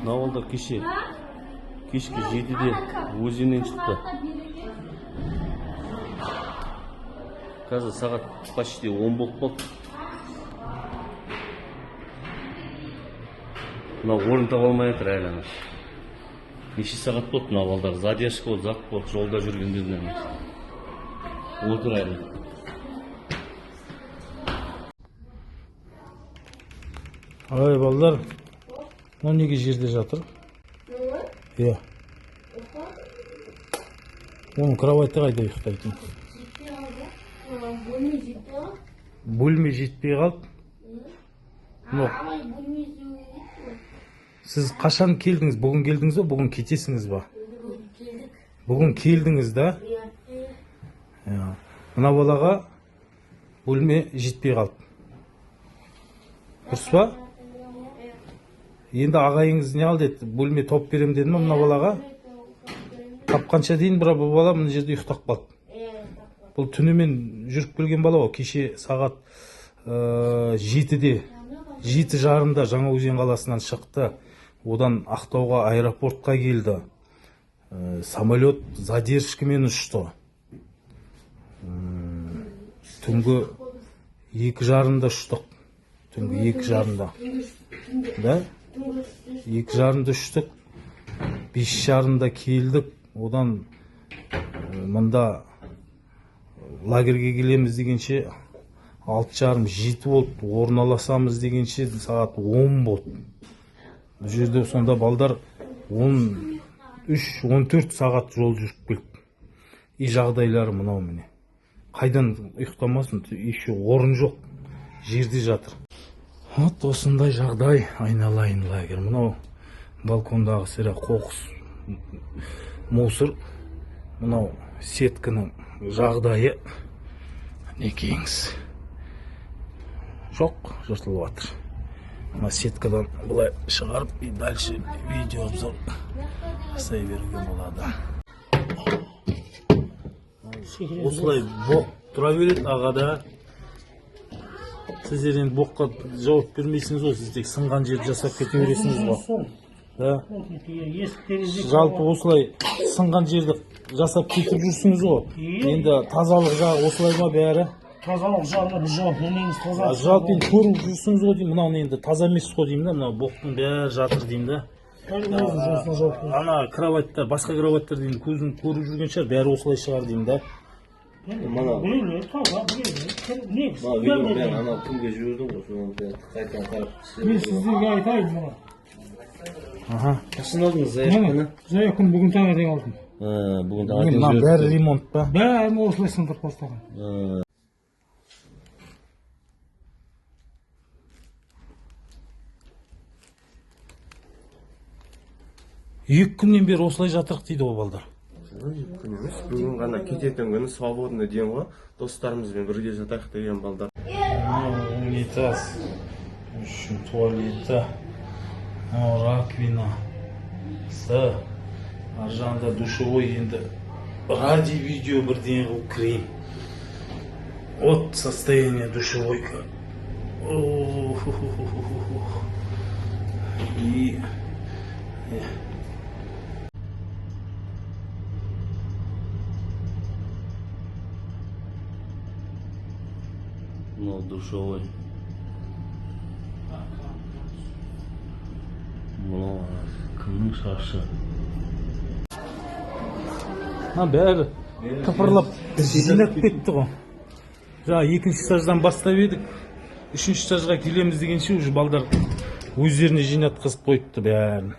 Navalda kişki 7'de өзеннен çıktı. Қазір сағат почти 10 болып қалды. Мына орын таба алмай жатыр әлі. Неше сағат болды мына балдар? Задержка болды, зат болды, жолда жүргендерінен. Отыр әлі. Ай балдар, мына неге жерде жатыр? Иә. Оның кроватьта қайда ұйықтайтын? Бөлме жетпей қалды. Сіз қашан келдіңіз? Бүгін келдіңіз бе? Бүгін кетесіңіз ба? Бүгін келдіңіз да? Мына балаға бөлме жетпей қалды. Дұрыс па? Енді ағайыңыз не алды еді? Бөлме топ берем деді ме мына балаға? Тапқанша дейін бірақ бұл бала мына жерде ұйықтап қалды. Бұл түнімен жүріп келген бала ғой. Кеше сағат 7-де, 7:30-да Жаңаөзен қаласынан шықты. Одан Ақтауға аэропортқа келді. Самолет задержкамен ұшты. Түнгі 2:30-да ұштық. Түнгі 2:30-да. Да? 2:30-да ұштық. 5:30-да келдік. Одан мында лагерге келеміз дегенше 6:30-7 болды. Орналасамыз дегенше сағат 10 болды. Бұл жерде сонда балдар 13-14 сағат жол жүріп келді. И жағдайлары мынау міне. Қайдан ұйықтамасын? Еще орын жоқ. Жерде жатыр. Вот осындай жағдай. Айналайын лагер. Мынау балкондағы сірә қоқыс, мусор. Мынау сеткінің жағдайы. Некеңіз. Жоқ, жыртылып жатыр. Мына сеткадан бұлай шығарып и дальше видео обзор жасай беруге болады. Осылай боқ тұра береді ағада. Сіздер енді боққа жауап бермейсіңіз ғой, сіз тек сынған жерді жасап кете бересіңіз ғой. Жалпы осылай сынған жерді жасап кетіп жүрсіңіз ғой. Енді тазалық жағы осылай ма бәрі? Тазалық жағына біз жауап бермейміз. Жалпы енді көріп жүрсіңіз ғой деймін. Мынау енді таза емес қой деймін да. Мынау боқтың бәрі жатыр деймін да. Ана кроватьта, басқа кроватьтар деймін, көзін көріп жүрген шығар, бәрі осылай шығар деймін да. Біреулер таза, біреулер негіз. Мен ана күнге жүрдім ғой, соны қайтадан қарап. Мен сіздерге айтайын мұны. Қашан алдыңыз заявканы? Заявканы бүгін таңертең алдым. Бүгін таңертең Мына бәрі ремонт па? Бәрін осылай сындырып тастаған. 2 күннен бері осылай жатырық дейді ол балдар. 2 күн емес, бүгін ғана кететін күні свободный ден ғой, достарымызбен бірге жатайық деген балдар. Унитаз, үшін туалеті, раквина, аржанда душевой, енді ради видео бірден қылып кірейін. Вот состояние душевойка. И Ну, душевой. Мынау кімнің шашы? Бәрі тыпырлап жинап кетті ғой. Жаңа 2-ші этаждан бастап едік. 3-ші этажға келеміз дегенше уже балдар өздеріне жинатқызып қойыпты бәрін.